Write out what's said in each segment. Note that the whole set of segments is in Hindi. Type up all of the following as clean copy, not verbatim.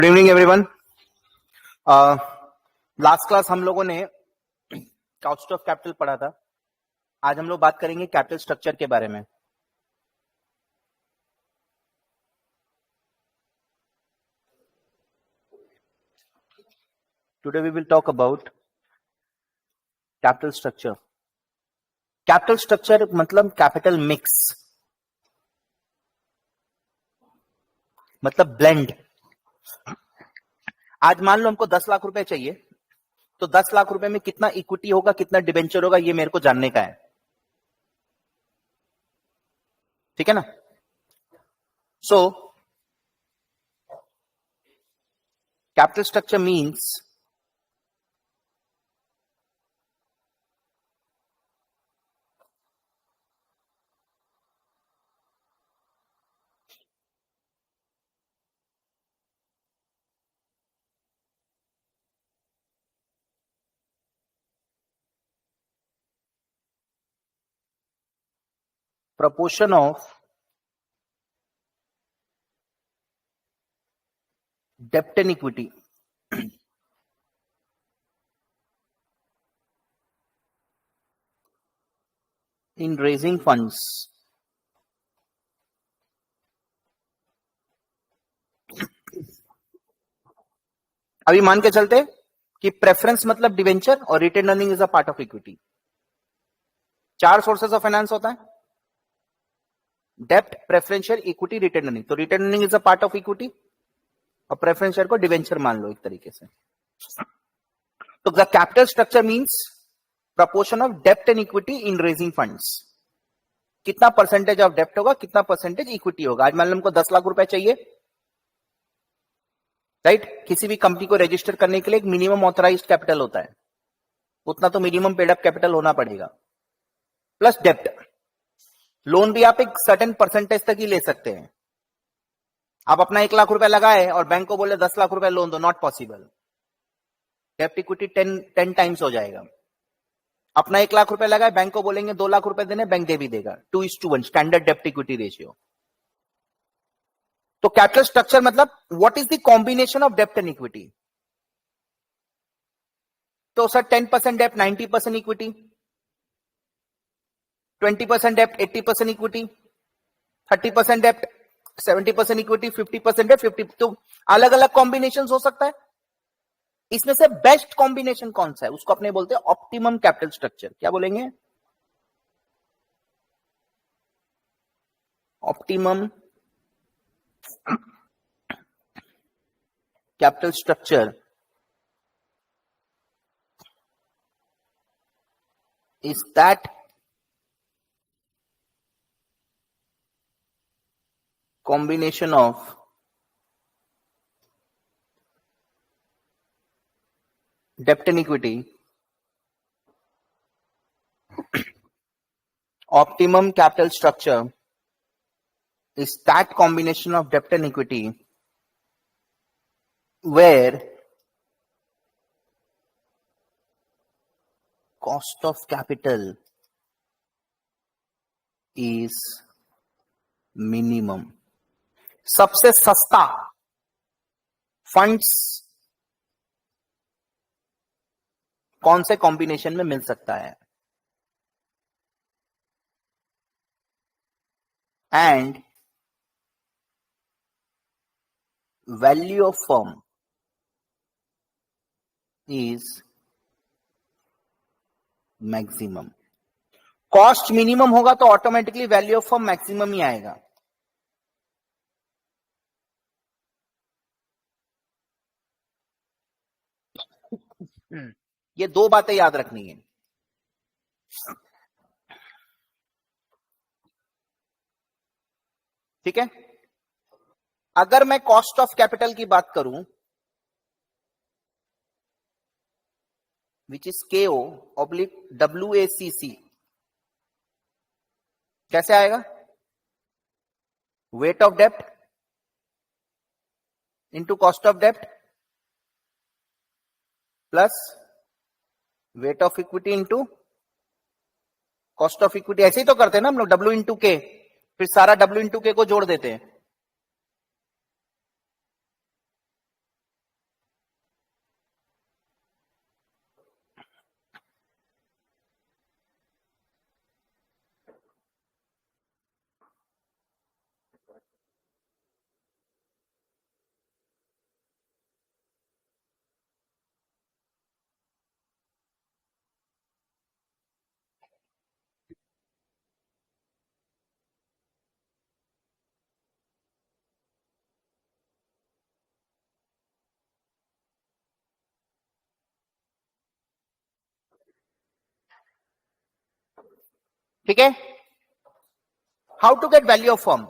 Good evening everyone. Last class हम लोगों ने कॉस्ट ऑफ कैपिटल पढ़ा था। आज हम लोग बात करेंगे कैपिटल स्ट्रक्चर के बारे में। Today we will talk about capital structure. Capital structure मतलब कैपिटल मिक्स, मतलब ब्लेंड। आज मान लो हमको 10 लाख रुपए चाहिए, तो 10 लाख रुपए में कितना इक्विटी होगा, कितना डिबेंचर होगा, ये मेरे को जानने का है। ठीक है ना? So capital structure means proportion of debt and equity in raising funds अभी मान के चलते कि प्रेफरेंस मतलब डिवेंचर और retain earning is a part of equity. 4 sources of finance होता है, डेप्ट, प्रेफरेंशियल, इक्विटी, रिटेन अर्निंग। तो retain earning is a part of equity और प्रेफरेंस शेयर को डिवेंचर मान लो एक तरीके से। तो the capital structure means proportion of डेप्ट and equity in raising funds. कितना परसेंटेज ऑफ डेप्ट होगा, कितना परसेंटेज इक्विटी होगा। आज मान लो हमको 10 लाख रुपए चाहिए, राइट? किसी भी कंपनी को रजिस्टर करने के लिए एक मिनिमम ऑथराइज्ड कैपिटल होता है, उतना तो मिनिमम पेड अप कैपिटल होना पड़ेगा, प्लस डेप्ट। लोन भी आप एक सर्टेन परसेंटेज तक ही ले सकते हैं। आप अपना 1 लाख रुपए लगाए और बैंक को बोले 10 लाख रुपए लोन दो, नॉट पॉसिबल। डेप्ट इक्विटी 10 टाइम्स हो जाएगा। अपना 1 लाख रुपए लगाए, बैंक को बोलेंगे 2 लाख रुपए देने, बैंक दे भी देगा। 2:1 स्टैंडर्ड डेप्ट इक्विटी रेशियो। तो कैपिटल स्ट्रक्चर मतलब what is the combination of डेप्ट एंड इक्विटी। तो सर 10% डेप्ट 90% इक्विटी, 20% डेप्ट 80% इक्विटी, 30% डेप्ट 70% इक्विटी, 50% डेप्ट 50। तो अलग अलग कॉम्बिनेशन हो सकता है। इसमें से बेस्ट कॉम्बिनेशन कौन सा है, उसको अपने बोलते हैं ऑप्टिमम कैपिटल स्ट्रक्चर। क्या बोलेंगे? Optimum capital structure is that combination of debt and equity. Optimum capital structure is that combination of debt and equity where cost of capital is minimum. सबसे सस्ता फंड्स कौन से कॉम्बिनेशन में मिल सकता है, and value of firm is maximum. Cost minimum होगा तो automatically value of firm maximum ही आएगा। ये 2 बातें याद रखनी है। ठीक है? अगर मैं कॉस्ट ऑफ कैपिटल की बात करूं, विच इज KO/WACC, कैसे आएगा? Weight of dept into cost of डेप्ट plus weight of equity into cost of equity. ऐसे ही तो करते हैं ना हम लोग, W/K, फिर सारा W/K को जोड़ देते हैं। ठीक है। How to get value of firm?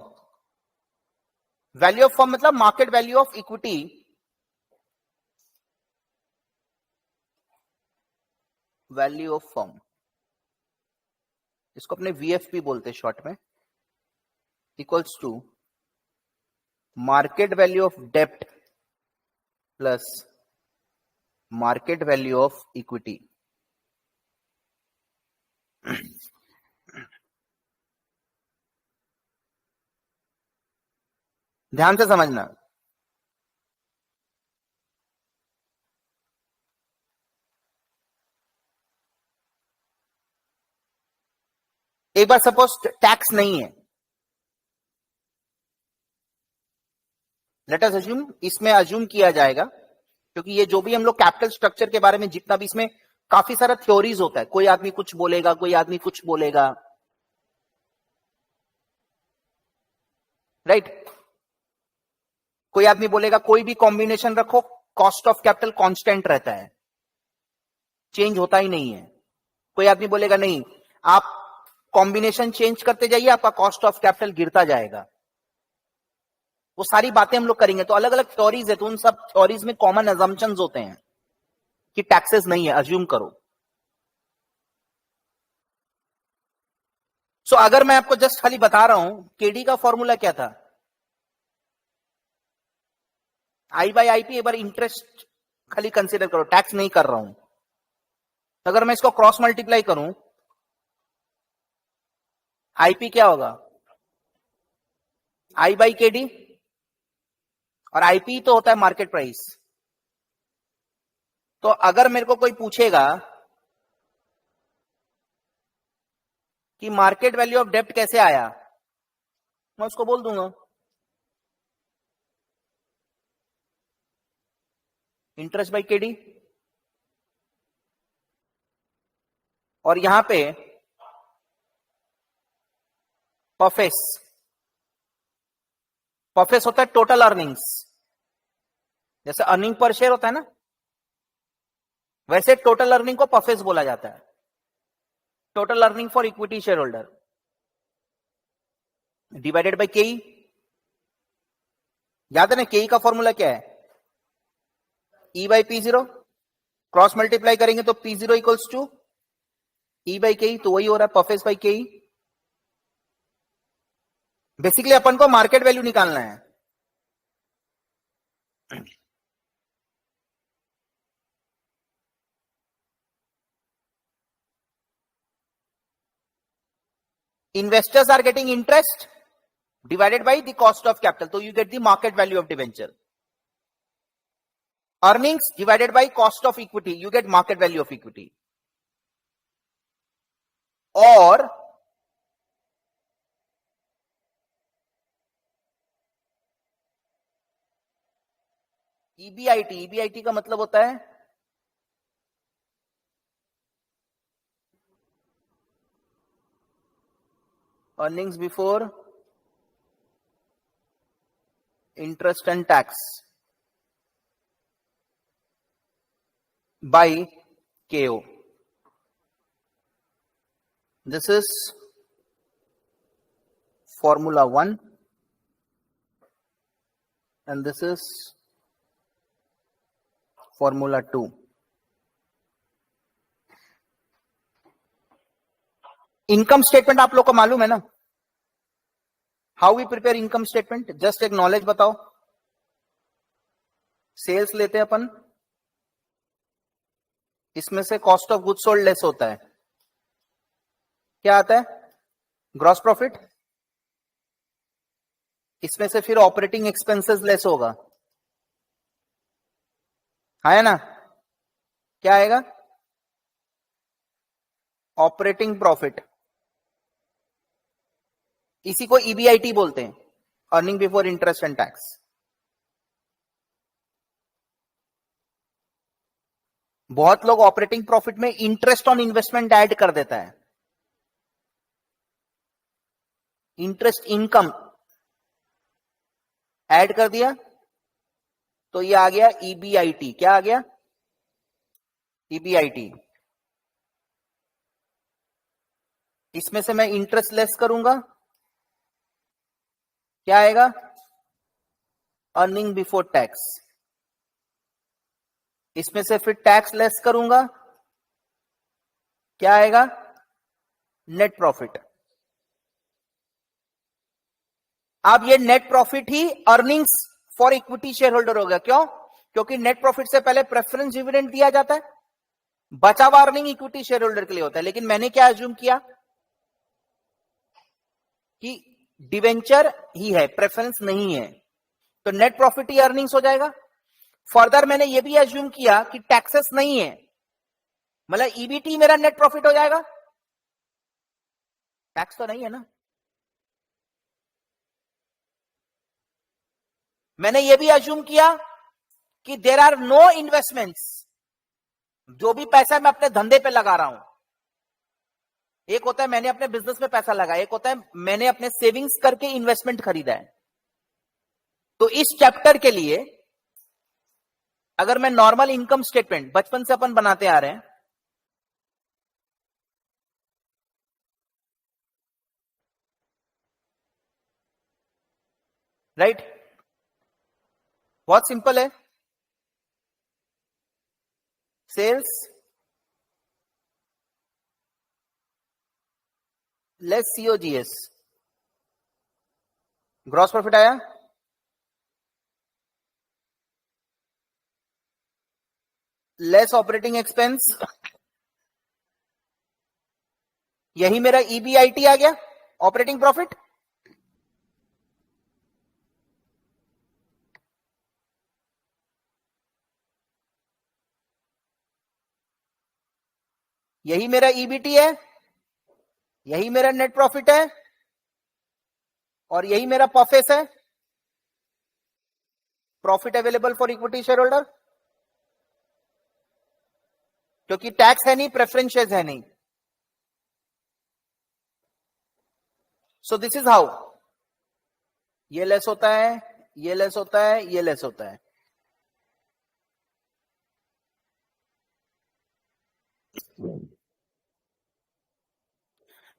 Value of firm मतलब market value of equity value of firm, इसको अपने वीएफपी बोलते हैं शॉर्ट में, equals to market value of डेप्ट plus market value of equity. ध्यान से समझना, एक बार सपोज टैक्स नहीं है, लेट अस अज्यूम, इसमें अज्यूम किया जाएगा, क्योंकि ये जो भी हम लोग कैपिटल स्ट्रक्चर के बारे में जितना भी, इसमें काफी सारा थ्योरीज होता है, कोई आदमी कुछ बोलेगा, कोई आदमी कुछ बोलेगा, राइट। कोई आदमी बोलेगा कोई भी कॉम्बिनेशन रखो, कॉस्ट ऑफ कैपिटल कांस्टेंट रहता है, चेंज होता ही नहीं है। कोई आदमी बोलेगा नहीं, आप कॉम्बिनेशन चेंज करते जाइए, आपका कॉस्ट ऑफ कैपिटल गिरता जाएगा। वो सारी बातें हम लोग करेंगे। तो अलग अलग थ्योरीज है, तो उन सब थ्योरीज में कॉमन अजम्पशंस होते हैं कि टैक्सेस नहीं है, अज्यूम करो। सो अगर मैं आपको जस्ट खाली बता रहा हूं, केडी का फॉर्मूला क्या था, आई बाई आईपी, एक बार इंटरेस्ट खाली कंसीडर करो, टैक्स नहीं कर रहा हूं। अगर मैं इसको क्रॉस मल्टीप्लाई करूं, आईपी क्या होगा, आई बाई केडी, और आईपी तो होता है मार्केट प्राइस। तो अगर मेरे को कोई पूछेगा कि मार्केट वैल्यू ऑफ डेप्ट कैसे आया, मैं उसको बोल दूंगा इंटरेस्ट बाई केडी, और यहां पे परफेस, परफेस होता है टोटल अर्निंग्स, जैसे अर्निंग पर शेयर होता है ना, वैसे टोटल अर्निंग को परफेस बोला जाता है, total earning for equity shareholder divided by KE. याद है ना केई का फॉर्मूला क्या है, E by P zero, cross multiply करेंगे तो P zero equals to E by KE, तो वही हो रहा है परफेस बाई केई। बेसिकली अपन को मार्केट वैल्यू निकालना है। Investors are getting interest divided by the cost of capital, so you get the market value of debenture. Earnings divided by cost of equity, you get market value of equity. और ईबीआईटी, ईबीआईटी का मतलब होता है earnings before interest and tax by KO. This is formula 1 and this is formula 2. Income statement आप लोग को मालूम है ना, how we prepare income statement, just एक नॉलेज बताओ। सेल्स लेते हैं अपन, इसमें से cost of goods sold less होता है, क्या आता है, ग्रॉस प्रॉफिट, इसमें से फिर ऑपरेटिंग एक्सपेंसेस लेस होगा, है ना, क्या आएगा, ऑपरेटिंग प्रॉफिट, इसी को ईबीआईटी बोलते हैं, earning before interest and tax. बहुत लोग ऑपरेटिंग प्रॉफिट में इंटरेस्ट ऑन इन्वेस्टमेंट ऐड कर देता है, इंटरेस्ट इनकम ऐड कर दिया तो ये आ गया ईबीआईटी, क्या आ गया, ईबीआईटी। इसमें से मैं इंटरेस्ट लेस करूंगा, क्या आएगा? Earning before tax. इसमें से फिर टैक्स लेस करूंगा, क्या आएगा? Net profit. अब ये net profit he earnings for equity share holder होगा। क्यों? क्योंकि नेट प्रॉफिट से पहले प्रेफरेंस डिविडेंड दिया जाता है, बचा हुआ अर्निंग इक्विटी शेयर होल्डर के लिए होता है। लेकिन मैंने क्या अज्यूम किया कि डिवेंचर ही है, प्रेफरेंस नहीं है, तो नेट प्रॉफिट ही अर्निंग्स हो जाएगा। फर्दर मैंने ये भी अज्यूम किया कि टैक्सेस नहीं है, मतलब ईबीटी मेरा नेट प्रॉफिट हो जाएगा, टैक्स तो नहीं है ना। मैंने ये भी अज्यूम किया कि देर आर नो इन्वेस्टमेंट्स, जो भी पैसा मैं अपने धंधे पे लगा रहा हूं, एक होता है मैंने अपने बिजनेस में पैसा लगाया, एक होता है मैंने अपने सेविंग्स करके इन्वेस्टमेंट खरीदा है। तो इस चैप्टर के लिए अगर मैं नॉर्मल इनकम स्टेटमेंट बचपन से अपन बनाते आ रहे हैं, राइट, बहुत सिंपल है। Sales less COGS, gross profit आया, लेस ऑपरेटिंग एक्सपेंस, यही मेरा ईबीआईटी आ गया, ऑपरेटिंग प्रॉफिट। यही मेरा ईबीटी है, यही मेरा नेट प्रॉफिट है, और यही मेरा पॉफेस है, profit available for equity share holder. क्योंकि टैक्स है नहीं, प्रेफरेंसेस है नहीं। सो दिस इज हाउ, ये लेस होता है, ये लेस होता है, ये लेस होता है।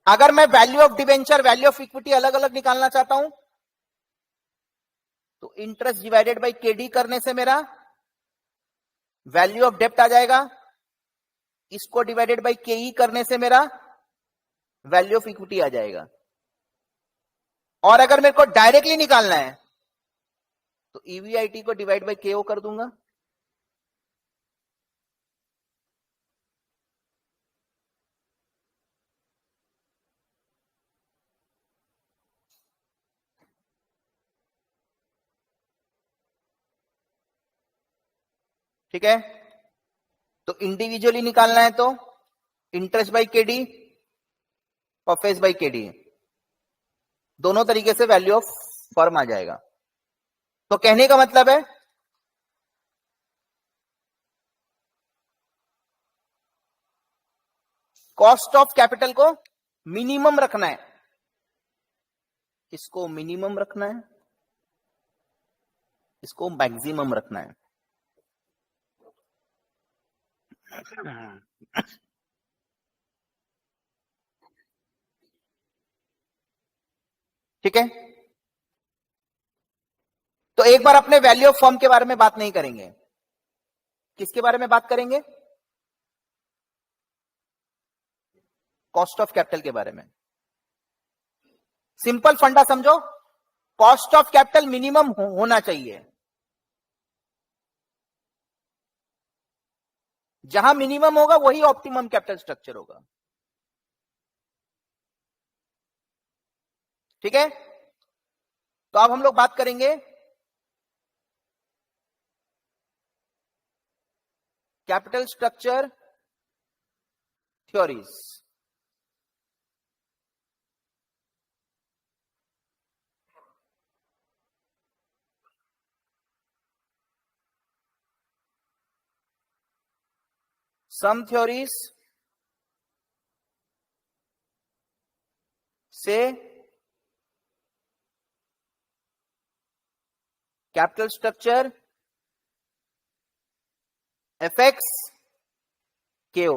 अगर मैं value of debenture, value of equity अलग अलग निकालना चाहता हूं, तो इंटरेस्ट डिवाइडेड बाई केडी करने से मेरा वैल्यू ऑफ डेप्ट आ जाएगा, इसको डिवाइडेड बाई केई करने से मेरा वैल्यू ऑफ इक्विटी आ जाएगा। और अगर मेरे को डायरेक्टली निकालना है तो ईवीआईटी को डिवाइड बाई केओ कर दूंगा, ठीक है। तो इंडिविजुअली निकालना है तो इंटरेस्ट बाई केडी और फेस बाई केडी, दोनों तरीके से वैल्यू ऑफ फर्म आ जाएगा। तो कहने का मतलब है कॉस्ट ऑफ कैपिटल को मिनिमम रखना है, इसको मिनिमम रखना है, इसको मैक्सिमम रखना है। ठीक है। तो एक बार अपने वैल्यू ऑफ फर्म के बारे में बात नहीं करेंगे, किसके बारे में बात करेंगे? कॉस्ट ऑफ कैपिटल के बारे में। सिंपल फंडा समझो, कॉस्ट ऑफ कैपिटल मिनिमम होना चाहिए। जहां मिनिमम होगा वही ऑप्टिमम कैपिटल स्ट्रक्चर होगा, ठीक है। तो अब हम लोग बात करेंगे कैपिटल स्ट्रक्चर थ्योरीज। सम थ्योरीज से कैपिटल स्ट्रक्चर एफएक्स केओ।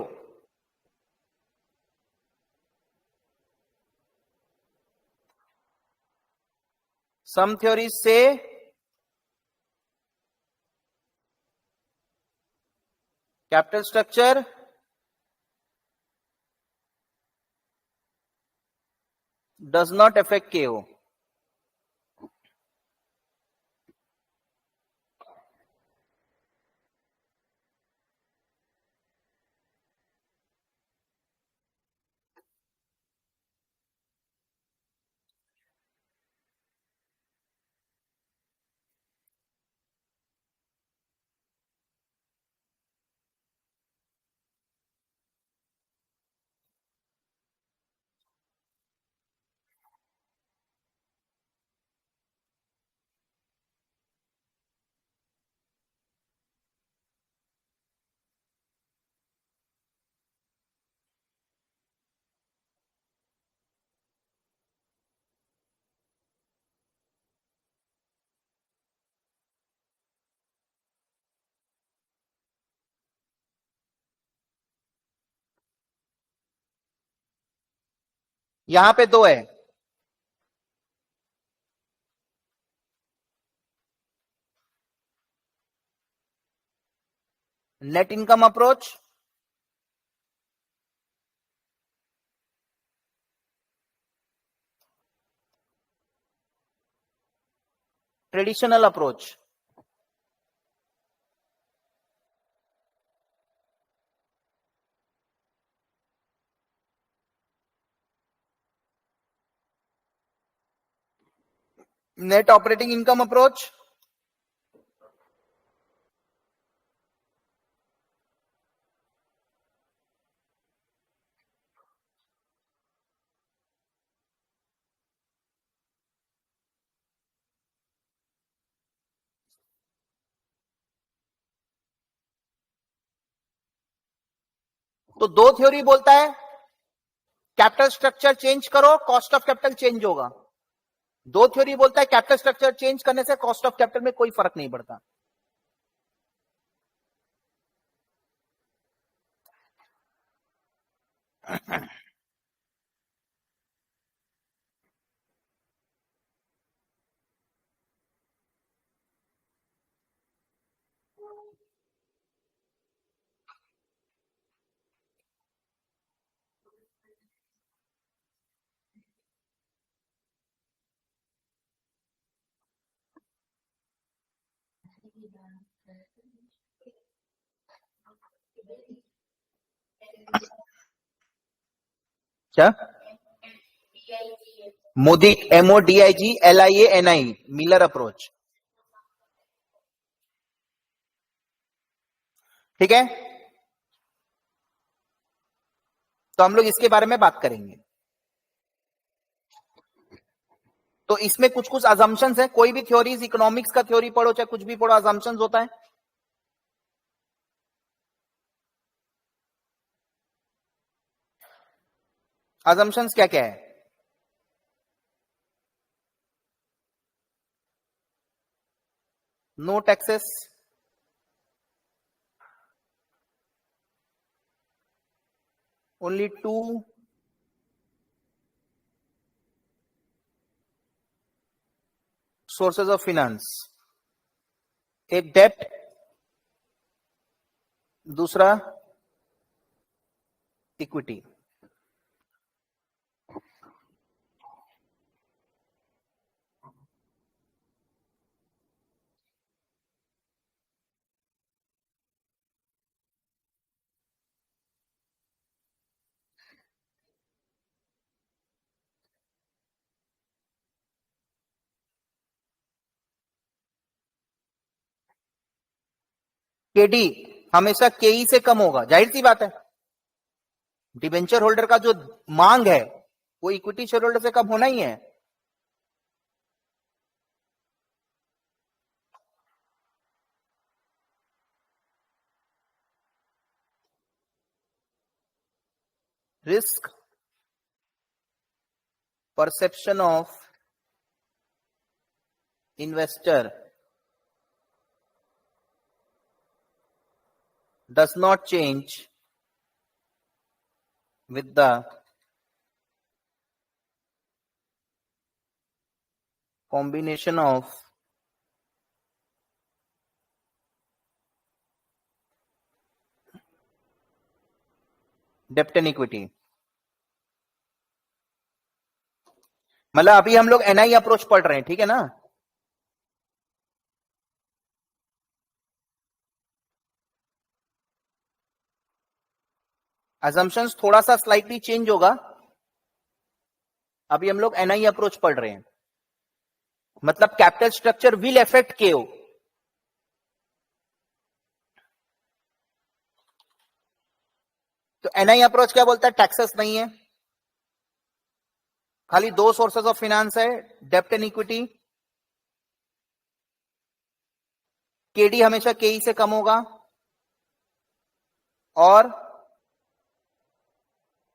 Some theories say capital structure does not affect KO. यहां पे दो है, net income approach, traditional approach. Net operating income approach, तो दो थ्योरी बोलता है कैपिटल स्ट्रक्चर चेंज करो, कॉस्ट ऑफ कैपिटल चेंज होगा. दो थ्योरी बोलता है कैपिटल स्ट्रक्चर चेंज करने से कॉस्ट ऑफ कैपिटल में कोई फर्क नहीं पड़ता. क्या मोदी, MODIGLIANI, मिलर अप्रोच. ठीक है, तो हम लोग इसके बारे में बात करेंगे. तो इसमें कुछ कुछ अजम्पशंस है. कोई भी थ्योरीज, इकोनॉमिक्स का थ्योरी पढ़ो चाहे कुछ भी पढ़ो, अजम्पशंस होता है. अजम्पशंस क्या क्या है? No taxes, only two sources of finance. एक डेब्ट, दूसरा इक्विटी. केडी हमेशा केई से कम होगा, जाहिर सी बात है. डिबेंचर होल्डर का जो मांग है वो इक्विटी शेयर होल्डर से कम होना ही है. Risk perception of investor does not change with the combination of डेप्ट एंड इक्विटी। मतलब अभी हम लोग एनआई अप्रोच पढ़ रहे हैं, ठीक है ना। अजम्पशंस थोड़ा सा स्लाइटली चेंज होगा। अभी हम लोग एनआई अप्रोच पढ़ रहे हैं, मतलब कैपिटल स्ट्रक्चर विल अफेक्ट केओ। तो एनआई अप्रोच क्या बोलता है, टैक्सेस नहीं है, खाली दो सोर्सेस ऑफ फाइनेंस है, डेप्ट एंड इक्विटी। केडी हमेशा केई से कम होगा और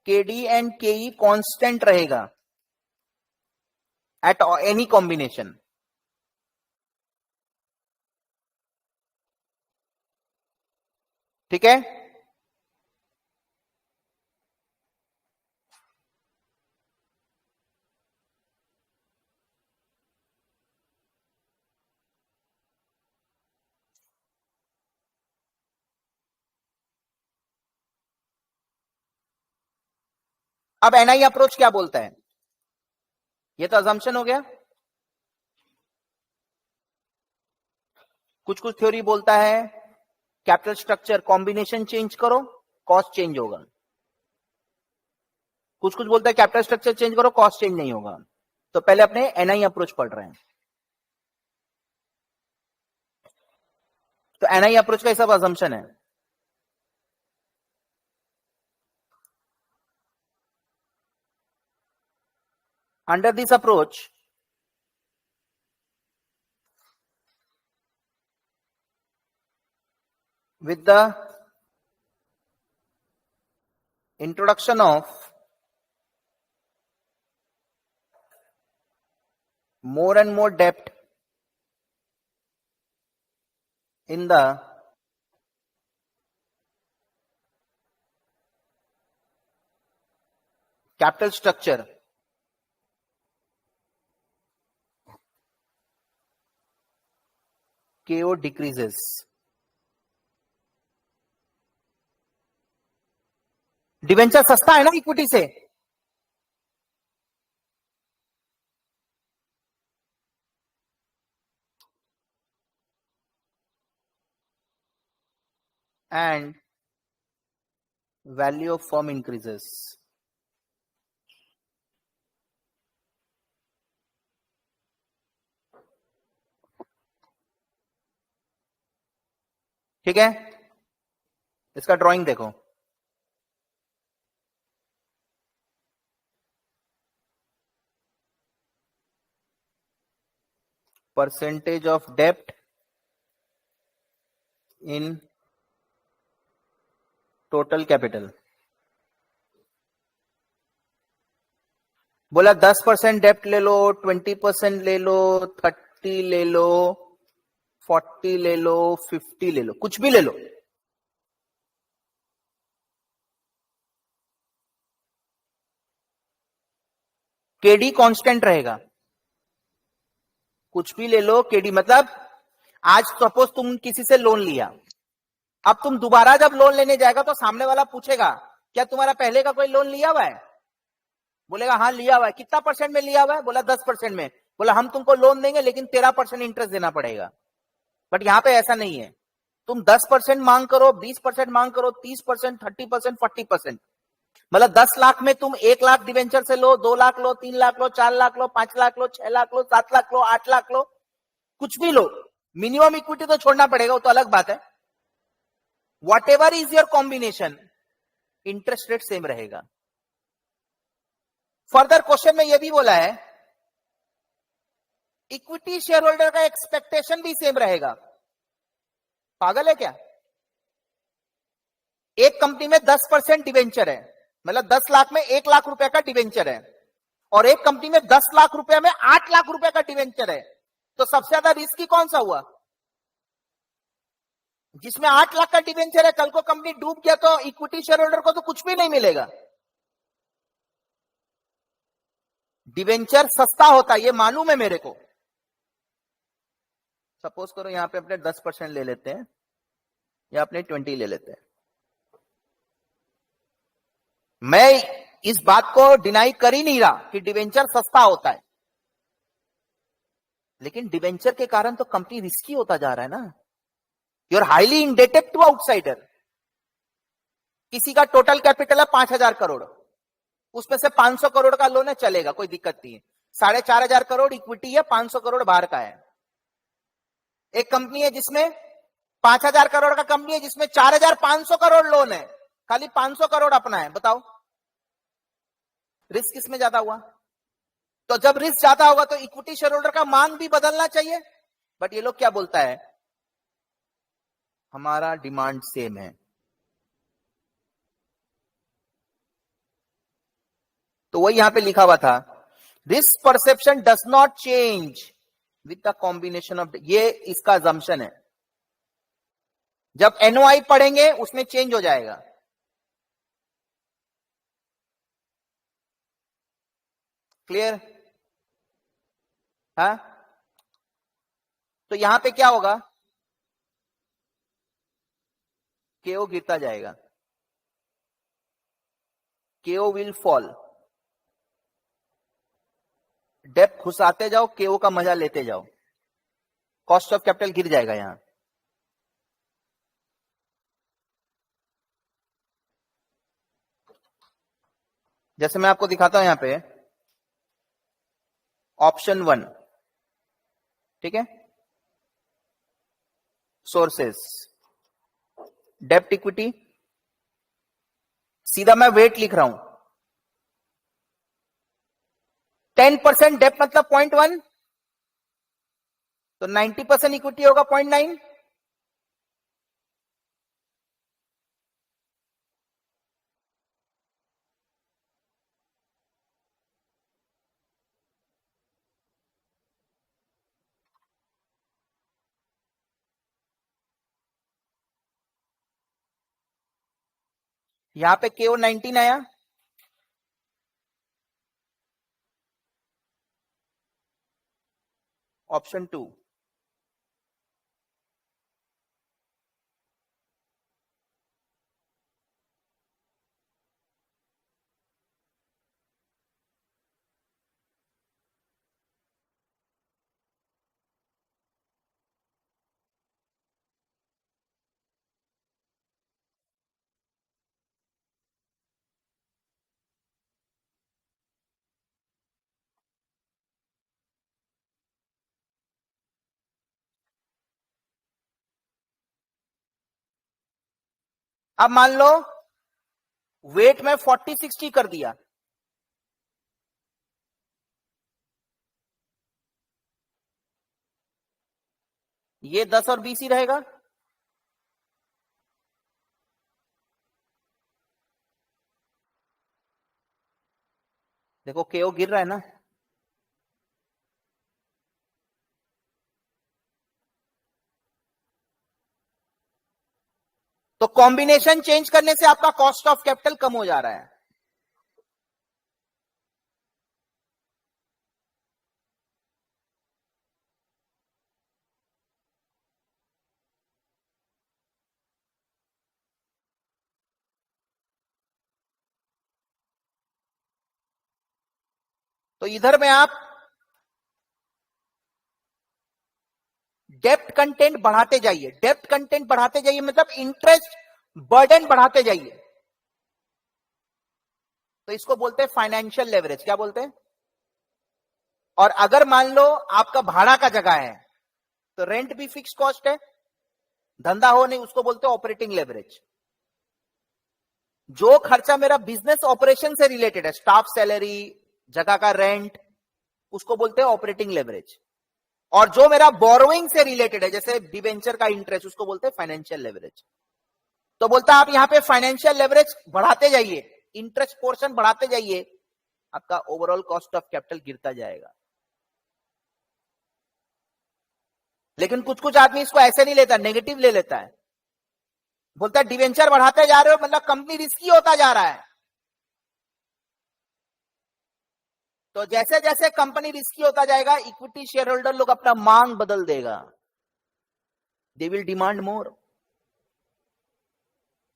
केडी एंड केई कांस्टेंट रहेगा एट एनी कॉम्बिनेशन। ठीक है। अब एनआई अप्रोच क्या बोलता है, ये तो अजम्पशन हो गया। कुछ कुछ थ्योरी बोलता है कैपिटल स्ट्रक्चर कॉम्बिनेशन चेंज करो, कॉस्ट चेंज होगा। कुछ कुछ बोलता है कैपिटल स्ट्रक्चर चेंज करो, कॉस्ट चेंज नहीं होगा। तो पहले अपने एनआई अप्रोच पढ़ रहे हैं। तो एनआई अप्रोच का ये सब अजम्पशन है। Under this approach with the introduction of more and more debt in the capital structure, KO decreases। Debenture सस्ता है ना इक्विटी से, and value of firm increases। ठीक है, इसका ड्राइंग देखो। परसेंटेज ऑफ डेप्ट इन टोटल कैपिटल। बोला 10% डेप्ट ले लो, 20% ले लो, 30 ले लो, 40 ले लो, 50 ले लो, कुछ भी ले लो। केडी कांस्टेंट रहेगा, कुछ भी ले लो केडी। मतलब आज सपोज तुम किसी से लोन लिया, अब तुम दोबारा जब लोन लेने जाएगा तो सामने वाला पूछेगा क्या तुम्हारा पहले का कोई लोन लिया हुआ है, बोलेगा हाँ लिया हुआ है। कितना परसेंट में लिया हुआ है, बोला 10% में। बोला हम तुमको लोन देंगे लेकिन 13% इंटरेस्ट देना पड़ेगा। बट यहां पे ऐसा नहीं है, तुम 10% मांग करो, 20% मांग करो, 30%, 30%, 40%। मतलब 10 लाख में तुम 1 लाख डिवेंचर से लो, 2 लाख लो, 3 लाख लो, 4 लाख लो, 5 लाख लो, 6 लाख लो, 7 लाख लो, 8 लाख लो, कुछ भी लो। मिनिमम इक्विटी तो छोड़ना पड़ेगा, वो तो अलग बात है। What ever is your combination, interest rate same रहेगा। फर्दर क्वेश्चन में यह भी बोला है इक्विटी शेयर होल्डर का एक्सपेक्टेशन भी सेम रहेगा। पागल है क्या, एक कंपनी में 10% डिवेंचर है, मतलब 10 लाख में 1 लाख रुपए का डिवेंचर है, और एक कंपनी में 10 लाख रुपए में 8 लाख रुपए का डिवेंचर है। तो सबसे ज्यादा रिस्की कौन सा हुआ, जिसमें 8 लाख का डिवेंचर है। कल को कंपनी डूब गया तो इक्विटी शेयर होल्डर को तो कुछ भी नहीं मिलेगा। डिवेंचर सस्ता होता है, ये मालूम है मेरे को, सपोज करो यहां पे अपने 10% ले लेते हैं या अपने 20 ले लेते हैं। मैं इस बात को डिनाई कर ही नहीं रहा कि डिवेंचर सस्ता होता है, लेकिन डिवेंचर के कारण तो कंपनी रिस्की होता जा रहा है ना। You are highly indebted to outsider. किसी का टोटल कैपिटल है 5,000 करोड़, उसमें से 500 करोड़ का लोन है, चलेगा, कोई दिक्कत नहीं है। 4,500 करोड़ इक्विटी है, 500 करोड़ बाहर का है। एक कंपनी है जिसमें 5,000 करोड़ का कंपनी है जिसमें 4,500 करोड़ लोन है, खाली 500 करोड़ अपना है। बताओ रिस्क किसमें ज्यादा हुआ? तो जब रिस्क ज्यादा होगा तो इक्विटी शेयर होल्डर का मान भी बदलना चाहिए। बट ये लोग क्या बोलता है, हमारा डिमांड सेम है। तो वही यहां पे लिखा हुआ था, risk perception does not change with the combination of, ये इसका अजम्पशन है। जब एनओआई पढ़ेंगे उसमें चेंज हो जाएगा। क्लियर? हाँ, तो यहां पे क्या होगा, केओ गिरता जाएगा, केओ विल फॉल। डेप्थ घुसाते जाओ, केओ का मजा लेते जाओ, कॉस्ट ऑफ कैपिटल गिर जाएगा यहां। जैसे मैं आपको दिखाता हूं यहां पे ऑप्शन 1, ठीक है, सोर्सेस, डेप्ट इक्विटी, सीधा मैं वेट लिख रहा हूं। 10% डेप्ट मतलब 0.1, तो 90% इक्विटी होगा 0.9। यहां पे केओ 19 आया, ऑप्शन 2। अब मान लो वेट में 40-60 कर दिया, ये 10 और 20 ही रहेगा। देखो केओ गिर रहा है ना, तो कॉम्बिनेशन चेंज करने से आपका कॉस्ट ऑफ कैपिटल कम हो जा रहा है। तो इधर में आप डेप्थ कंटेंट बढ़ाते जाइए, डेप्थ कंटेंट बढ़ाते जाइए मतलब इंटरेस्ट बर्डन बढ़ाते जाइए। तो इसको बोलते हैं फाइनेंशियल लेवरेज। क्या बोलते हैं? और अगर मान लो आपका भाड़ा का जगह है तो रेंट भी फिक्स कॉस्ट है, धंधा हो नहीं, उसको बोलते हैं ऑपरेटिंग लेवरेज। जो खर्चा मेरा बिजनेस ऑपरेशन से रिलेटेड है, स्टाफ सैलरी, जगह का रेंट, उसको बोलते हैं ऑपरेटिंग लेवरेज। और जो मेरा बोरोइंग से रिलेटेड है, जैसे डिवेंचर का इंटरेस्ट, उसको बोलते हैं फाइनेंशियल लेवरेज। तो बोलता है आप यहां पे फाइनेंशियल लेवरेज बढ़ाते जाइए, इंटरेस्ट पोर्शन बढ़ाते जाइए, आपका ओवरऑल कॉस्ट ऑफ कैपिटल गिरता जाएगा। लेकिन कुछ कुछ आदमी इसको ऐसे नहीं लेता, नेगेटिव ले लेता है, बोलता है डिवेंचर बढ़ाते जा रहे हो मतलब कंपनी रिस्की होता जा रहा है। तो जैसे जैसे कंपनी रिस्की होता जाएगा, इक्विटी शेयर होल्डर लोग अपना मांग बदल देगा। they will demand more.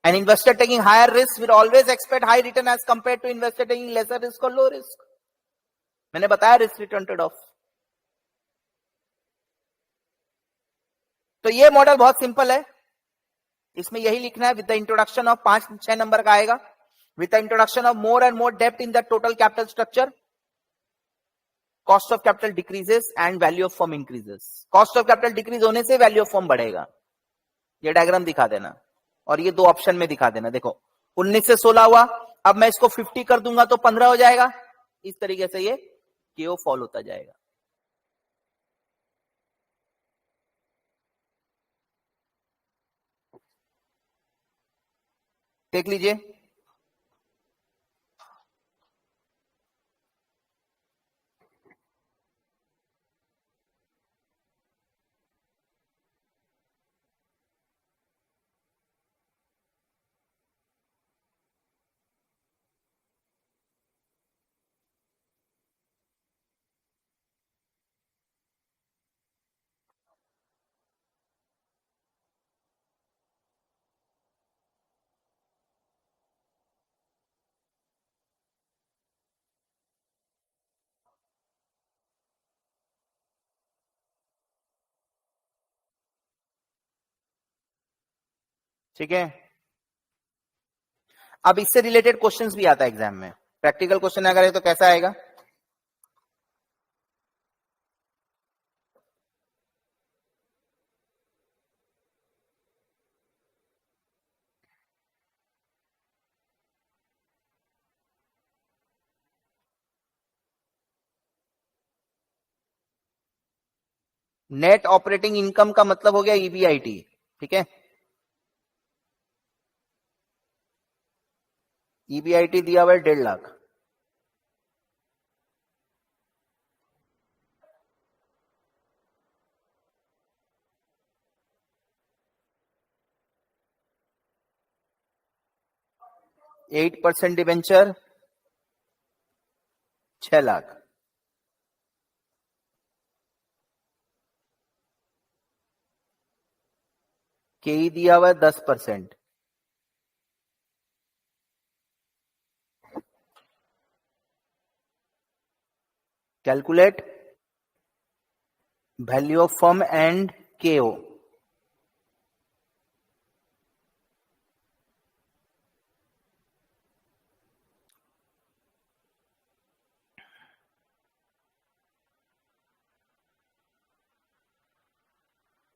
An investor taking higher risk will always expect high return as compared to investor taking lesser risk or low risk. मैंने बताया रिस्क रिटर्न ट्रेड ऑफ. तो ये मॉडल बहुत सिंपल है, इसमें यही लिखना है. With the introduction of 5-6 number का आएगा. With the introduction of more and more depth in the total capital structure, cost of capital decreases and value of firm increases. Cost of capital decrease होने से वैल्यू ऑफ फर्म बढ़ेगा. ये डायग्राम दिखा देना और ये दो ऑप्शन में दिखा देना. देखो 19 से 16 हुआ, अब मैं इसको 50 कर दूंगा तो 15 हो जाएगा. इस तरीके से ये केओ फॉल होता जाएगा. देख लीजिए. ठीक है. अब इससे रिलेटेड क्वेश्चंस भी आता है एग्जाम में. प्रैक्टिकल क्वेश्चन अगर है तो कैसा आएगा? नेट ऑपरेटिंग इनकम का मतलब हो गया ईबीआईटी. ठीक है, ईबीआईटी दिया हुआ है 1.5 लाख. Eight % debenture 6 lakh. केई दिया हुआ है 10%. Calculate value of firm and केओ.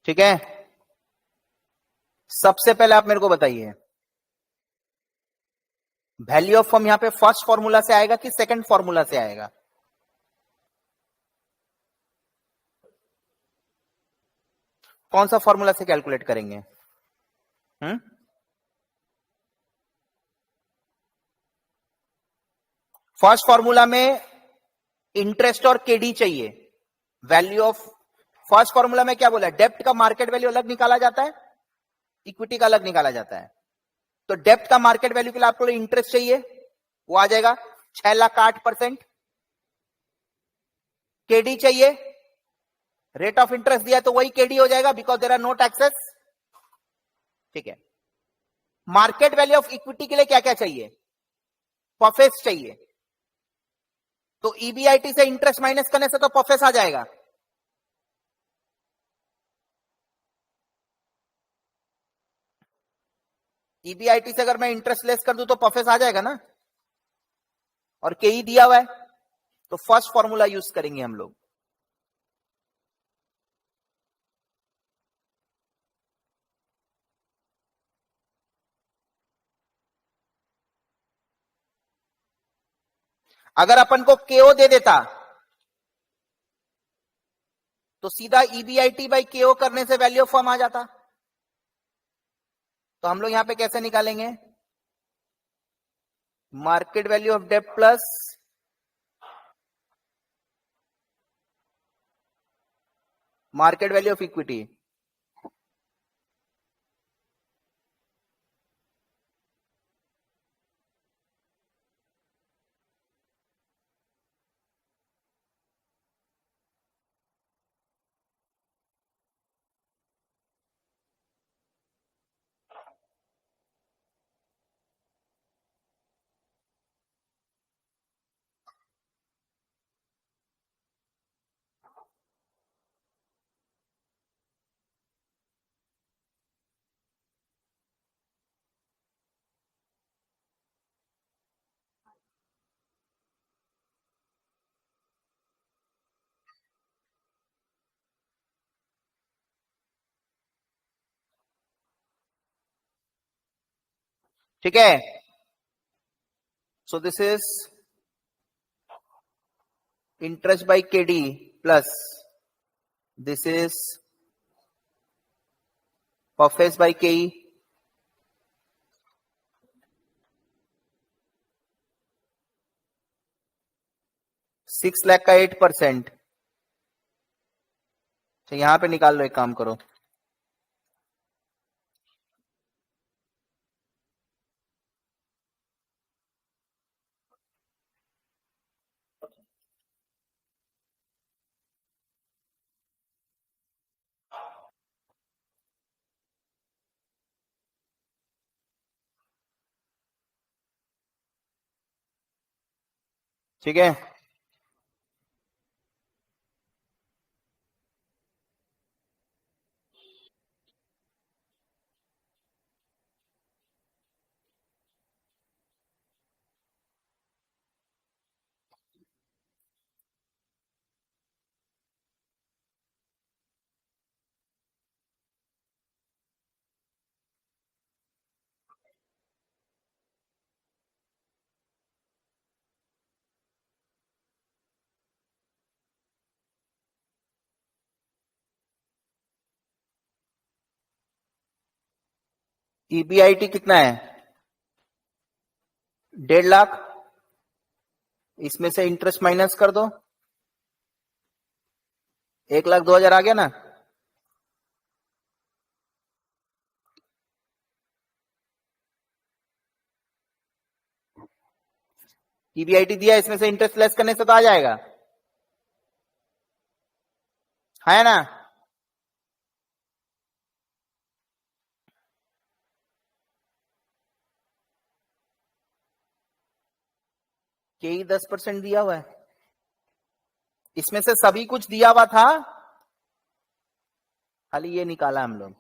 ठीक है, सबसे पहले आप मेरे को बताइए वैल्यू ऑफ फर्म यहां पे फर्स्ट फॉर्मूला से आएगा कि सेकंड फॉर्मूला से आएगा? कौन सा फॉर्मूला से कैलकुलेट करेंगे? फर्स्ट फॉर्मूला में इंटरेस्ट और केडी चाहिए. वैल्यू ऑफ फर्स्ट फॉर्मूला में क्या बोला? डेप्ट का मार्केट वैल्यू अलग निकाला जाता है, इक्विटी का अलग निकाला जाता है. तो डेप्ट का मार्केट वैल्यू के लिए आपको इंटरेस्ट चाहिए, वो आ जाएगा 6 लाख का 8%. केडी चाहिए, रेट ऑफ इंटरेस्ट दिया तो वही केडी हो जाएगा because there are no taxes. ठीक है. मार्केट वैल्यू ऑफ इक्विटी के लिए क्या क्या चाहिए? परफेस चाहिए. तो ईबीआईटी से इंटरेस्ट माइनस करने से तो परफेस आ जाएगा. ईबीआईटी से अगर मैं इंटरेस्ट लेस कर दूं तो परफेस आ जाएगा ना. और केई दिया हुआ है तो फर्स्ट फॉर्मूला यूज करेंगे हम लोग. अगर अपन को केओ दे देता तो सीधा ईबीआईटी बाई केओ करने से वैल्यू ऑफ फर्म आ जाता. तो हम लोग यहां पे कैसे निकालेंगे? मार्केट वैल्यू ऑफ डेप्ट plus market value of equity. ठीक है, so this is interest by KD plus this is परफेस बाई केई, 6 लाख का 8%। तो यहां पे निकाल लो, एक काम करो, ठीक है। ईबीआईटी कितना है? 1.5 लाख। इसमें से इंटरेस्ट माइनस कर दो, 1,02,000 आ गया ना। ईबीआईटी दिया, इसमें से इंटरेस्ट लेस करने से तो आ जाएगा, है ना। के 10% दिया हुआ है, इसमें से सभी कुछ दिया हुआ था, खाली ये निकाला हम लोग।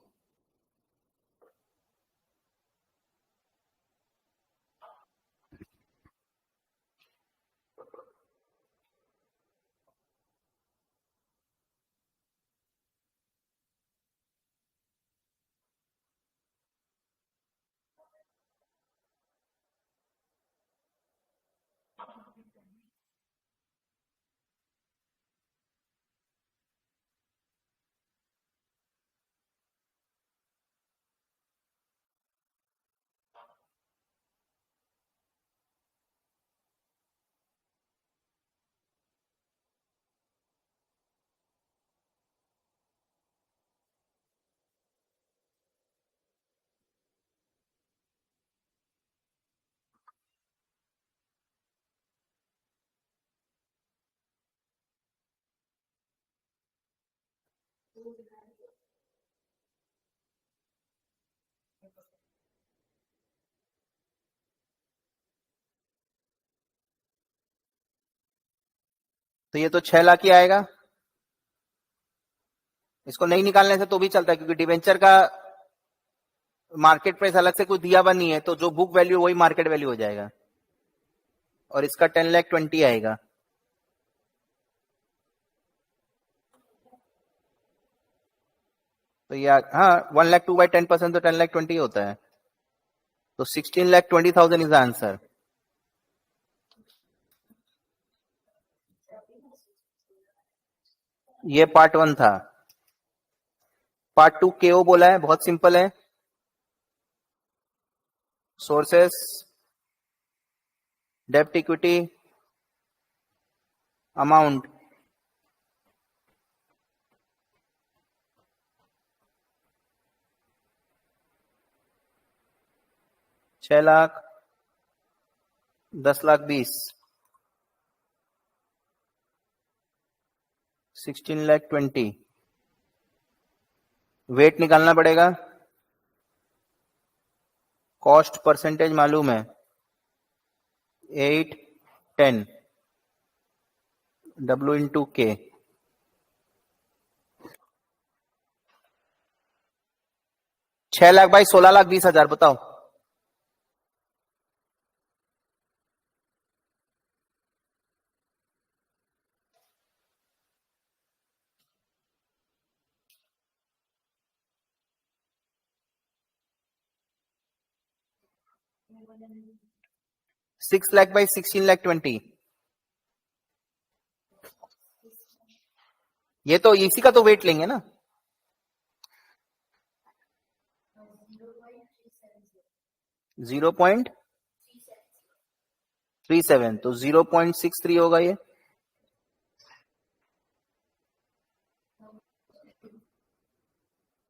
तो ये तो 6 लाख ही आएगा, इसको नहीं निकालने से तो भी चलता है, क्योंकि डिवेंचर का मार्केट प्राइस अलग से कुछ दिया हुआ नहीं है, तो जो बुक वैल्यू वही मार्केट वैल्यू हो जाएगा, और इसका 10,20,000 आएगा। तो ये हाँ, 1,02,000 तो 10,20,000 होता है, तो 16,20,000 इज द आंसर। ये पार्ट 1 था। पार्ट 2 केओ बोला है, बहुत सिंपल है। सोर्सेस, डेप्ट इक्विटी, अमाउंट, छह लाख, 10,20,000, 16,20,000। वेट निकालना पड़ेगा, कॉस्ट परसेंटेज मालूम है, 810 W/K। 6 लाख बाई 16,20,000, बताओ। 6 लाख बाई 16,20,000। ये तो इसी का तो वेट लेंगे ना। 0.37 तो 0.63 होगा ये।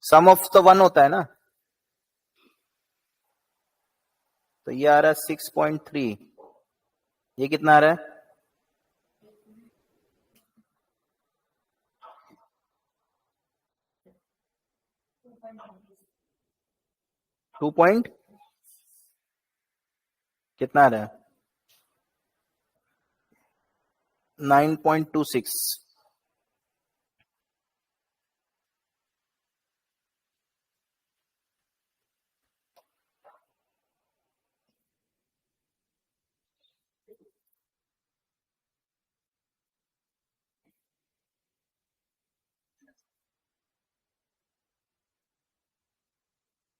सम ऑफ तो 1 होता है ना, तो ये आ रहा है 6.3। ये कितना आ रहा है? 2 पॉइंट कितना आ रहा है? 9.26।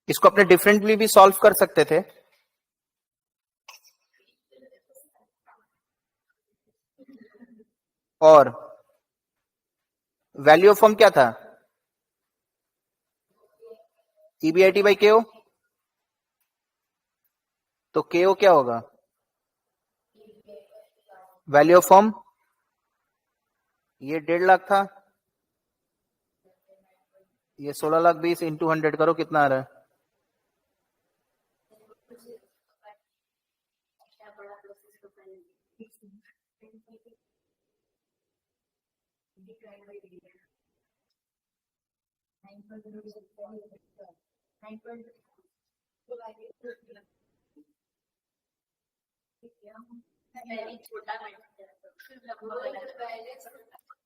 इसको अपने डिफरेंटली भी सॉल्व कर सकते थे। और वैल्यू ऑफ फर्म क्या था? ईबीआईटी बाई केओ। तो केओ क्या होगा? Value of firm. ये 1.5 लाख था, ये 16,20,000 इंटू 100 करो, कितना आ रहा है?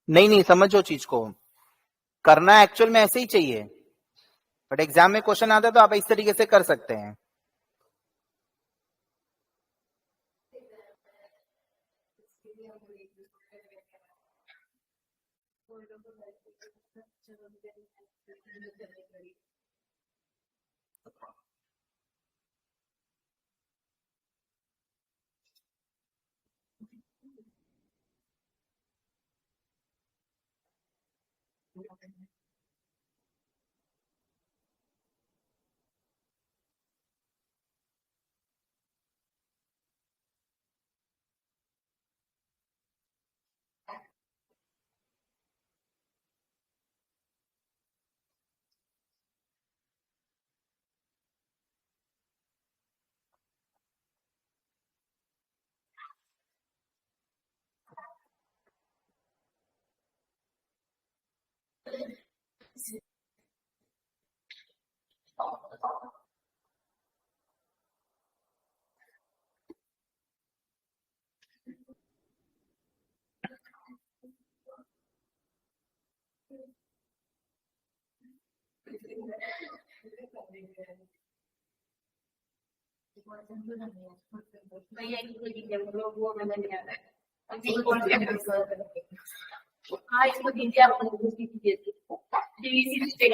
नहीं समझो चीज को, करना एक्चुअल में ऐसे ही चाहिए, बट एग्जाम में क्वेश्चन आता है तो आप इस तरीके से कर सकते हैं।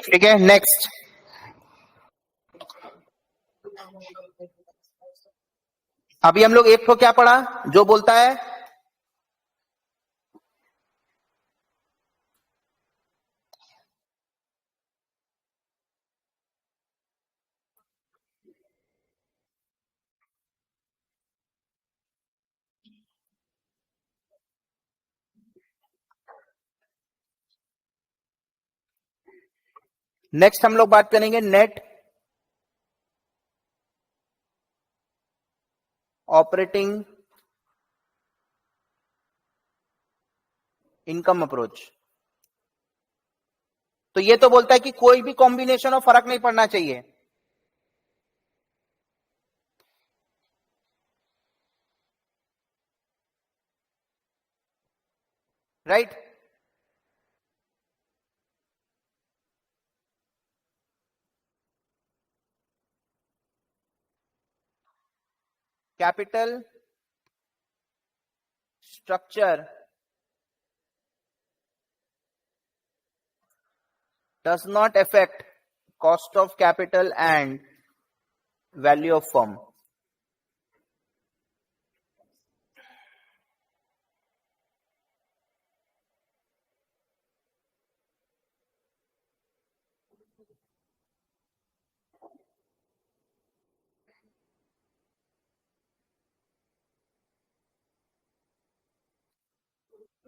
ठीक है, नेक्स्ट। अभी हम लोग एक तो क्या पढ़ा, जो बोलता है नेक्स्ट हम लोग बात करेंगे नेट ऑपरेटिंग इनकम अप्रोच। तो ये तो बोलता है कि कोई भी कॉम्बिनेशन हो, फर्क नहीं पड़ना चाहिए, right? Capital structure does not affect cost of capital and value of firm.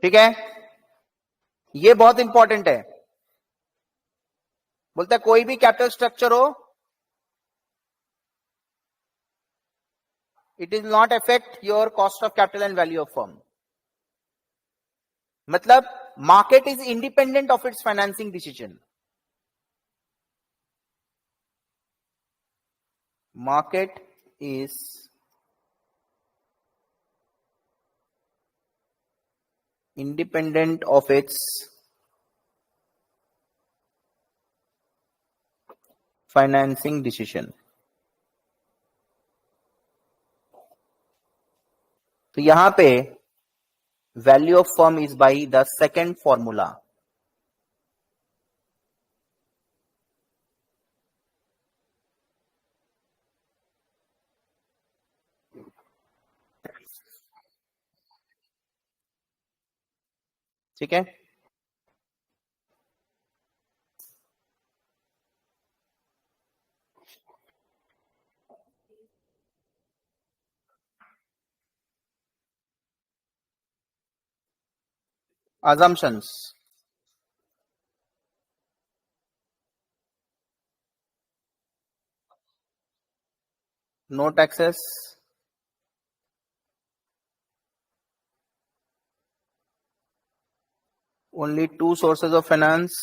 ठीक है, ये बहुत इंपॉर्टेंट है। बोलता है कोई भी कैपिटल स्ट्रक्चर हो, it is not affect your cost of capital and value of firm. मतलब market is independent of its financing decision. Market is independent of its financing decision। तो यहां पे value of firm is by the second formula. ठीक है, assumptions, no taxes, only two sources of finance,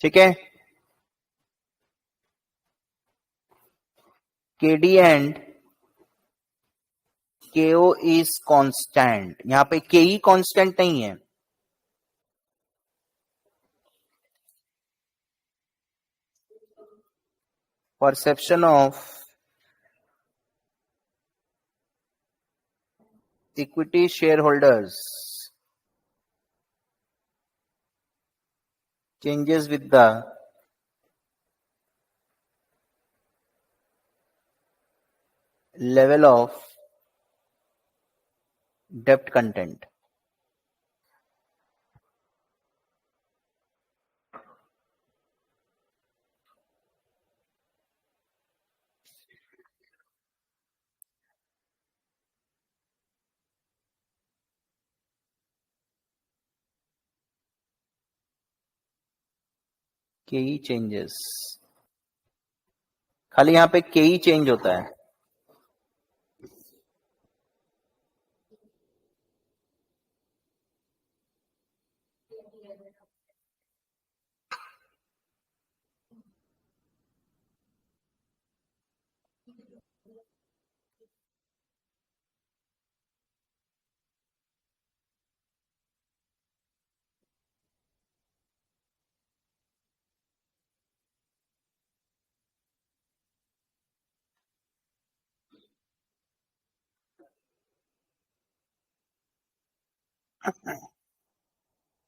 ठीक है, केडी एंड केओ इज कांस्टेंट। यहां पे केई कांस्टेंट नहीं है, perception of equity share holders changes with the level of debt content। केई चेंजेस, खाली यहां पे केई चेंज होता है।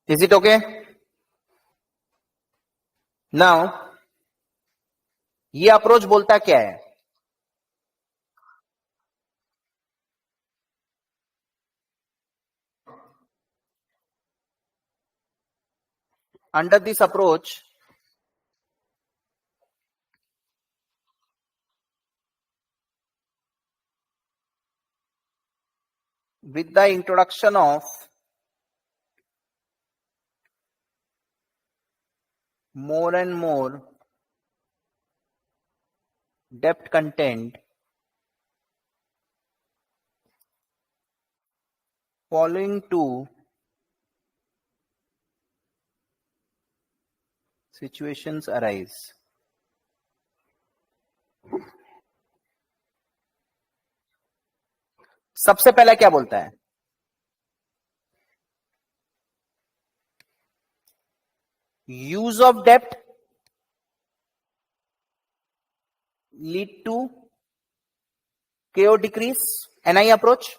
Is it okay? नाउ ये अप्रोच बोलता क्या है? Under this approach with the introduction of more and more debt content following two situations arise। सबसे पहला क्या बोलता है? यूज ऑफ डेप्ट lead to KO decrease NI approach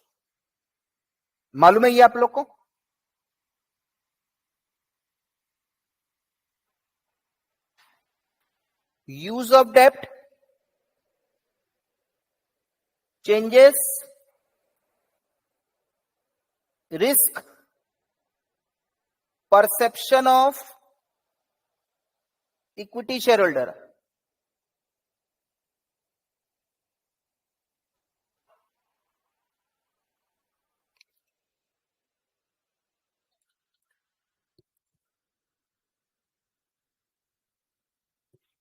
मालूम है ये आप लोग को? यूज ऑफ डेप्ट changes risk perception of equity shareholder.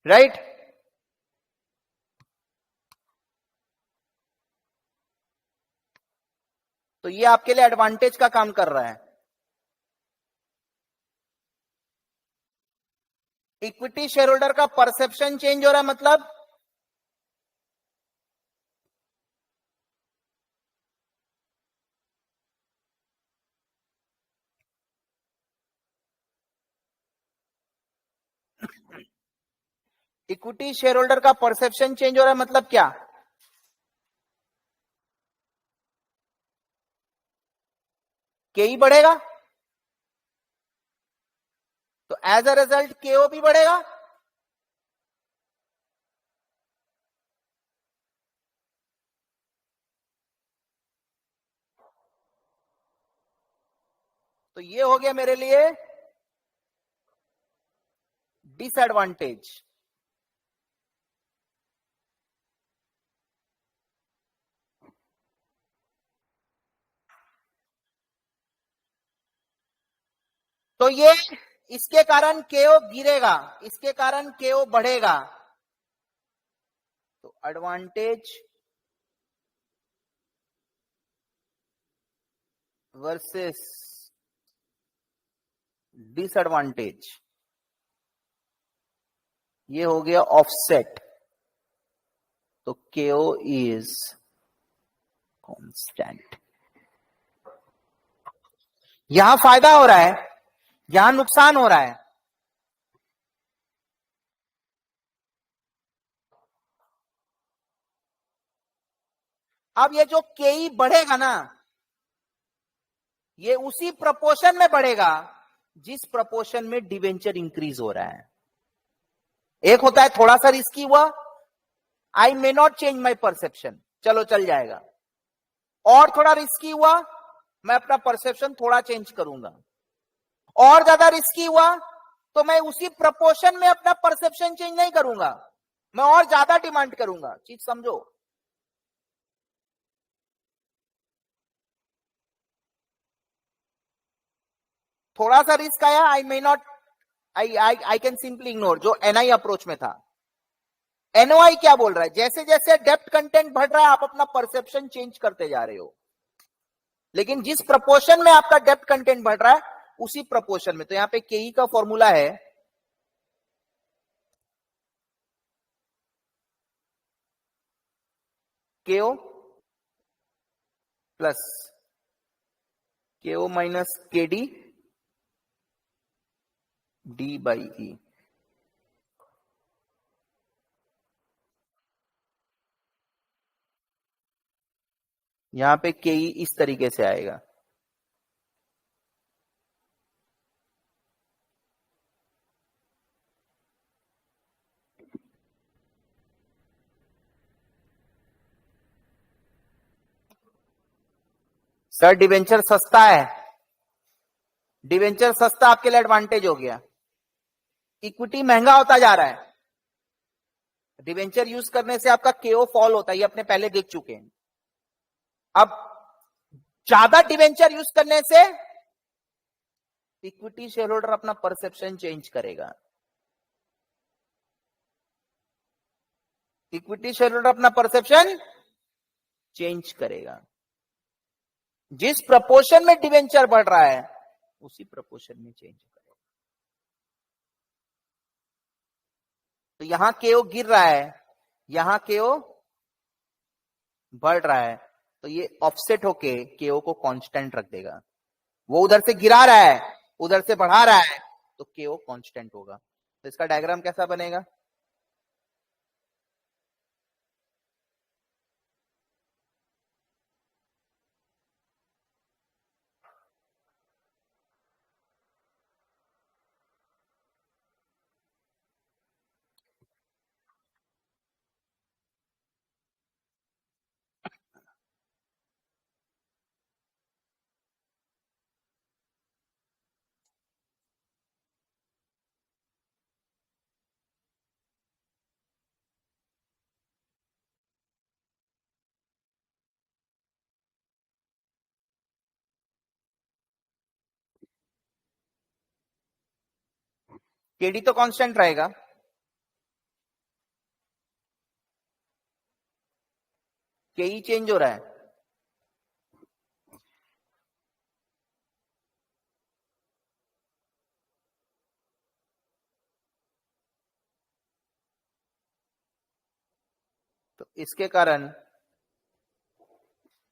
Right? तो ये आपके लिए एडवांटेज का काम कर रहा है. इक्विटी शेयर होल्डर का परसेप्शन चेंज हो रहा है, मतलब इक्विटी शेयर होल्डर का परसेप्शन चेंज हो रहा है मतलब क्या? केई बढ़ेगा तो एज अ रिजल्ट केओ भी बढ़ेगा. तो ये हो गया मेरे लिए डिसएडवांटेज. तो ये इसके कारण केओ गिरेगा, इसके कारण केओ बढ़ेगा. तो एडवांटेज वर्सेस डिसएडवांटेज, ये हो गया ऑफसेट. तो केओ इज कांस्टेंट. यहां फायदा हो रहा है, यहां नुकसान हो रहा है. अब ये जो केई बढ़ेगा ना, ये उसी प्रपोर्शन में बढ़ेगा जिस प्रपोर्शन में डिवेंचर इंक्रीज हो रहा है. एक होता है थोड़ा सा रिस्की हुआ, I may not change my perception, चलो चल जाएगा. और थोड़ा रिस्की हुआ, मैं अपना परसेप्शन थोड़ा चेंज करूंगा. और ज्यादा रिस्की हुआ तो मैं उसी प्रपोर्शन में अपना परसेप्शन चेंज नहीं करूंगा, मैं और ज्यादा डिमांड करूंगा. चीज समझो. थोड़ा सा रिस्क आया, I may not, I can simply ignore, जो एनआई अप्रोच में था. एनओआई क्या बोल रहा है? जैसे जैसे डेप्थ कंटेंट बढ़ रहा है आप अपना परसेप्शन चेंज करते जा रहे हो, लेकिन जिस प्रपोर्शन में आपका डेप्थ कंटेंट बढ़ रहा है उसी प्रपोर्शन में. तो यहां पे केई का फॉर्मूला है केओ प्लस केओ minus KD D by E. यहां पे केई इस तरीके से आएगा. सर डिवेंचर सस्ता है, डिवेंचर सस्ता आपके लिए एडवांटेज हो गया. इक्विटी महंगा होता जा रहा है. डिवेंचर यूज करने से आपका केओ फॉल होता है, ये अपने पहले देख चुके हैं. अब ज्यादा डिवेंचर यूज करने से इक्विटी शेयर होल्डर अपना परसेप्शन चेंज करेगा. इक्विटी शेयर होल्डर अपना परसेप्शन चेंज करेगा. जिस प्रपोर्शन में डिवेंचर बढ़ रहा है उसी प्रपोर्शन में चेंज करेगा. तो यहां केओ गिर रहा है, यहां केओ बढ़ रहा है, तो ये ऑफसेट होके केओ को कांस्टेंट रख देगा. वो उधर से गिरा रहा है, उधर से बढ़ा रहा है, तो केओ कांस्टेंट होगा. तो इसका डायग्राम कैसा बनेगा? केडी तो कांस्टेंट रहेगा, केई चेंज हो रहा है। तो इसके कारण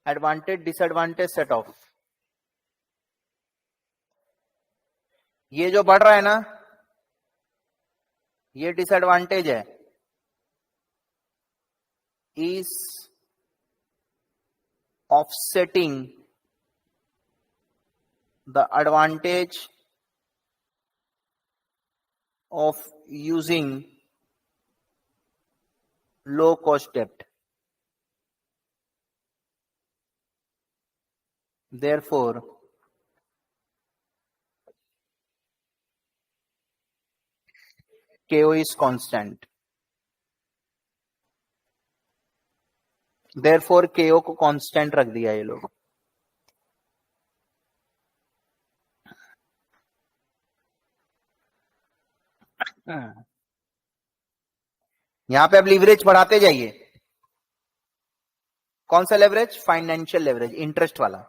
एडवांटेज डिसएडवांटेज सेट ऑफ, ये जो बढ़ रहा है ना, ये डिसएडवांटेज है, is offsetting the advantage of using low cost डेप्ट। Therefore, KO is constant. Therefore, KO को कांस्टेंट रख दिया ये लोग। यहां पे अब लीवरेज बढ़ाते जाइए। कौन सा लेवरेज? फाइनेंशियल लेवरेज, इंटरेस्ट वाला।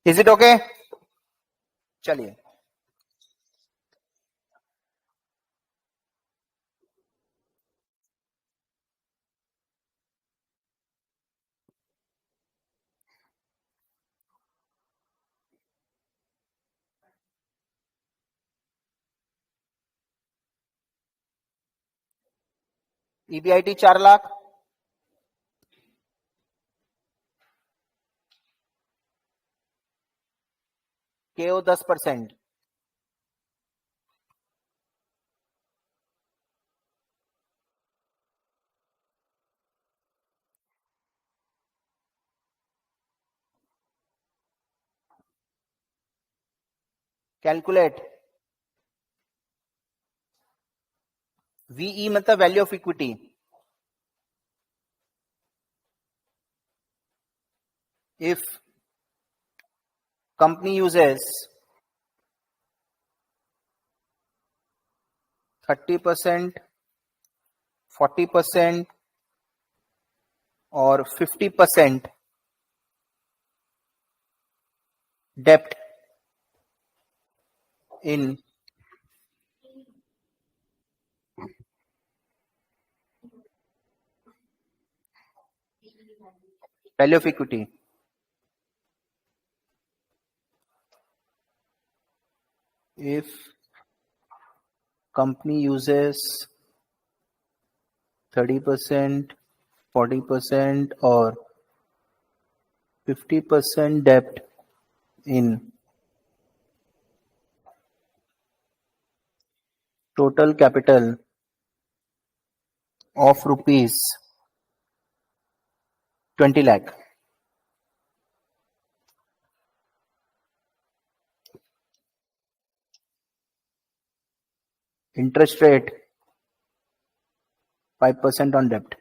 Is it okay? चलिए, EBIT 4 lakh, KO 10%, calculate. VE मतलब value of equity. If company uses 30%, 40% और 50% डेप्ट in value of equity, if company uses 30%, 40% or 50% debt in total capital of rupees 20 lakh, interest rate 5% on डेप्ट।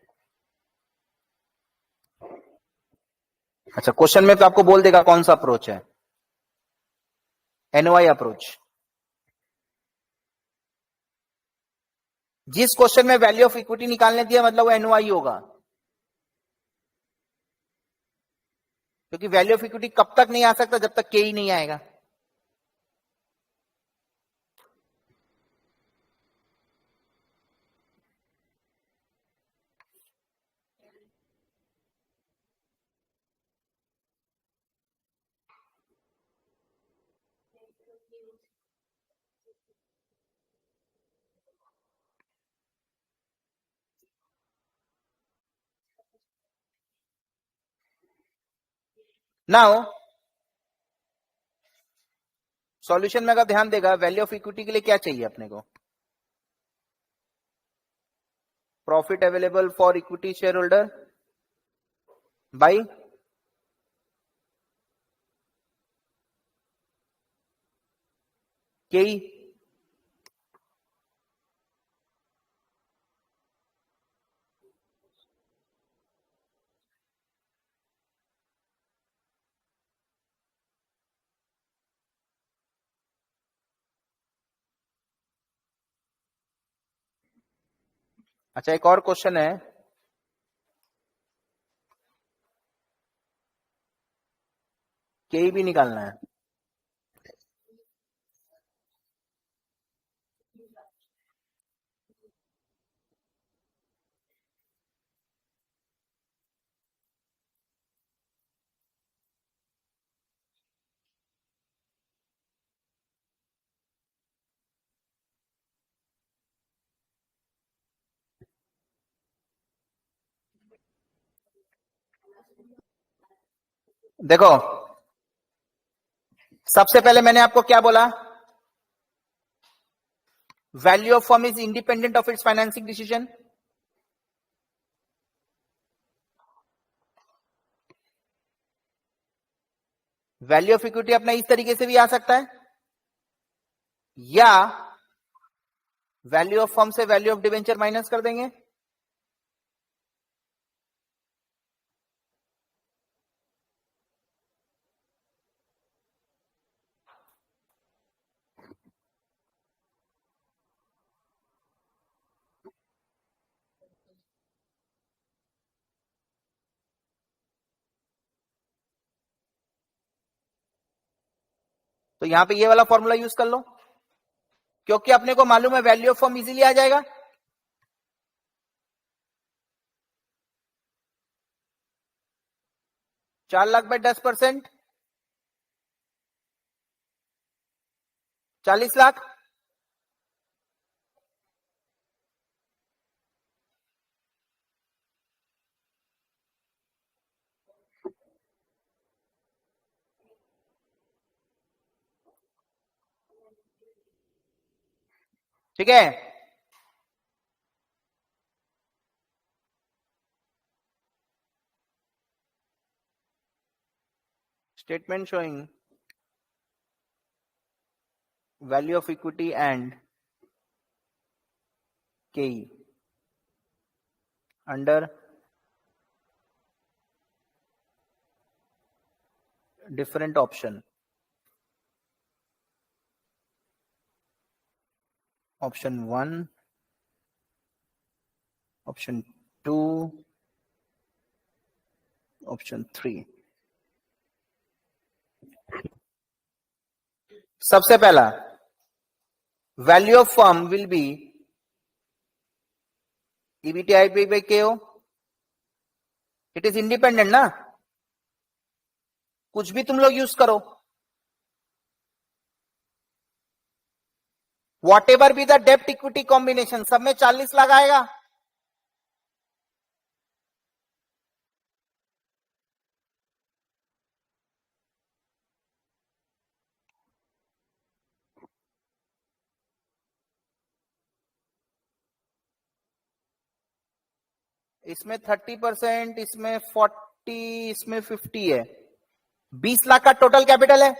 अच्छा, क्वेश्चन में तो आपको बोल देगा कौन सा अप्रोच है, एनओआई अप्रोच। जिस क्वेश्चन में वैल्यू ऑफ इक्विटी निकालने दिया मतलब वो एनओआई होगा, क्योंकि वैल्यू ऑफ इक्विटी कब तक नहीं आ सकता जब तक के ही नहीं आएगा। नाउ सॉल्यूशन में अगर ध्यान देगा, वैल्यू ऑफ इक्विटी के लिए क्या चाहिए अपने को, profit available for equity share holder by के। अच्छा, एक और क्वेश्चन है, के भी निकालना है। देखो, सबसे पहले मैंने आपको क्या बोला, value of firm is independent of its financing decision. Value of equity अपना इस तरीके से भी आ सकता है, या वैल्यू ऑफ फर्म से वैल्यू ऑफ डिवेंचर माइनस कर देंगे। तो यहां पे ये वाला फॉर्मूला यूज कर लो, क्योंकि अपने को मालूम है वैल्यू ऑफ फर्म इजीली आ जाएगा। 4 लाख बाय 10%, 40 लाख। ठीक है, statement showing value of equity and के under different option, option 1, option 2, option 3। सबसे पहला, value of firm will be EBIT by KO. It is independent ना, कुछ भी तुम लोग यूज करो, वॉट एवर बी द डेप्ट इक्विटी कॉम्बिनेशन, सब में 40 लाख आएगा। इसमें 30%, इसमें 40, इसमें 50 है, 20 लाख का टोटल कैपिटल है।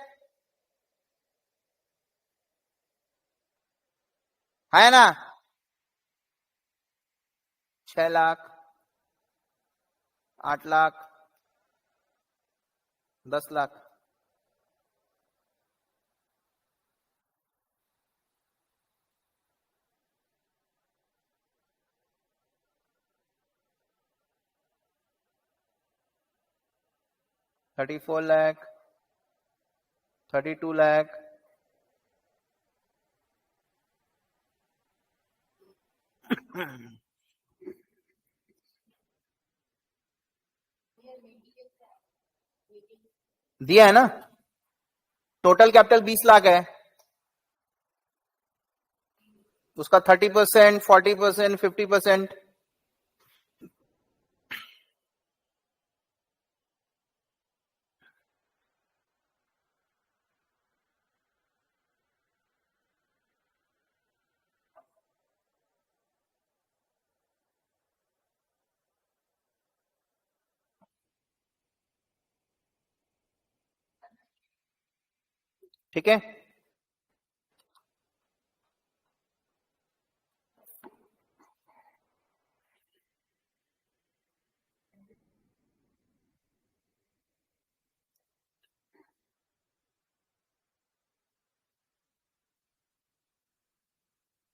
है ना? 6 लाख, 8 लाख, 10 लाख। $34 लाख, 32 लाख, दिया है ना? टोटल कैपिटल 20 लाख है, उसका 30%, 40%, 50%। ठीक है,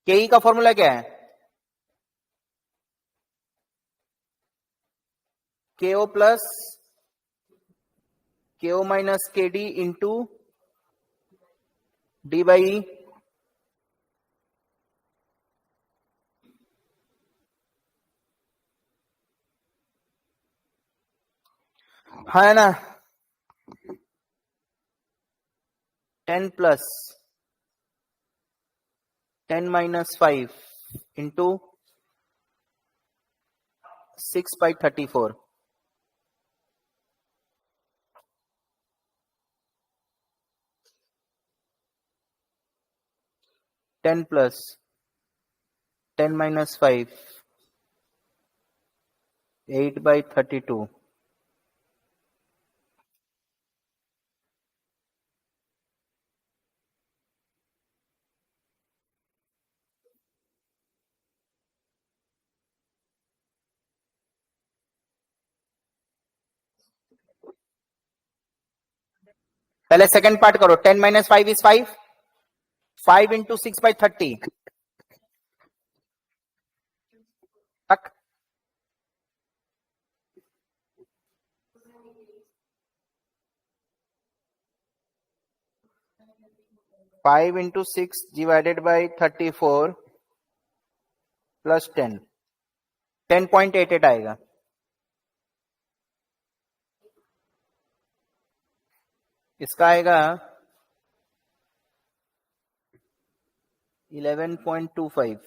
केई का फॉर्मूला क्या है? KO plus KO minus KD into D by E। है ना? 10 plus 10 minus 5 into 6/34। 10 plus 10 minus 5 8/32। पहले सेकंड पार्ट करो। 10 माइनस 5 इज 5, 5 इंटू 6/30 तक। 5 इंटू 6 डिवाइडेड बाई 34 प्लस 10, 10.88 आएगा। इसका आएगा 11.25।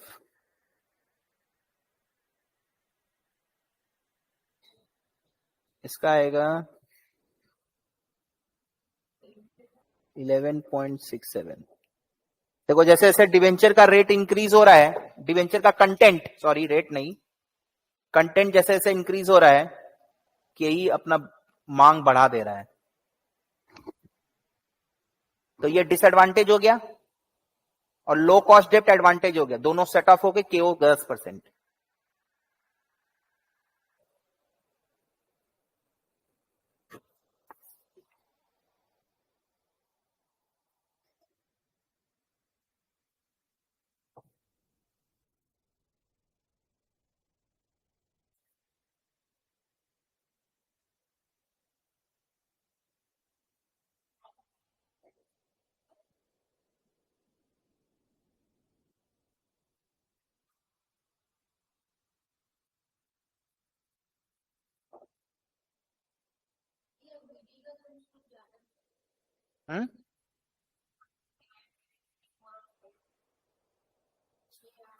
इसका आएगा 11.67। देखो जैसे जैसे डिवेंचर का रेट इंक्रीज हो रहा है, डिवेंचर का कंटेंट, सॉरी रेट नहीं, कंटेंट जैसे जैसे इंक्रीज हो रहा है, केई अपना मांग बढ़ा दे रहा है। तो ये डिसएडवांटेज हो गया और लो कॉस्ट डेप्ट एडवांटेज हो गया, दोनों सेट ऑफ हो गए। केओ 10%।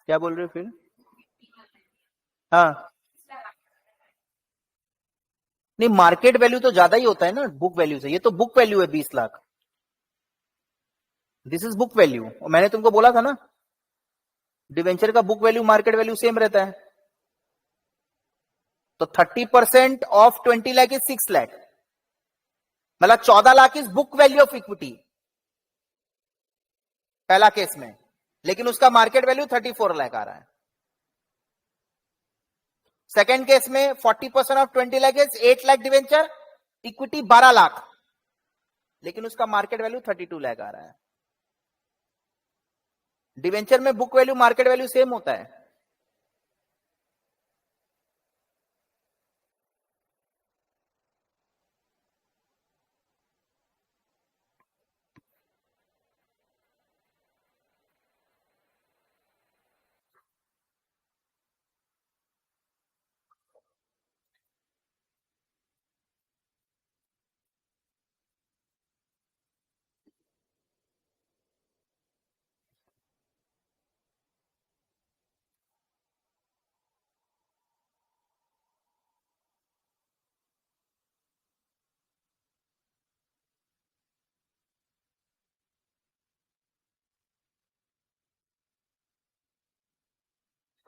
क्या बोल रहे हो फिर? हाँ, नहीं मार्केट वैल्यू तो ज्यादा ही होता है ना बुक वैल्यू से। ये तो बुक वैल्यू है 20 lakh. This is book value. और मैंने तुमको बोला था ना, डिवेंचर का book value market value same रहता है। तो 30% ऑफ 20 लाख इज 6 लाख, मतलब 14 lakh is book value of equity पहला केस में। लेकिन उसका मार्केट वैल्यू 34 लाख आ रहा है। सेकेंड केस में 40% of 20 lakh is 8 lakh debenture, equity 12 lakh, लेकिन उसका मार्केट वैल्यू 32 लाख आ रहा है। डिवेंचर में book value market value same होता है।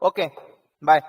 Okay, bye.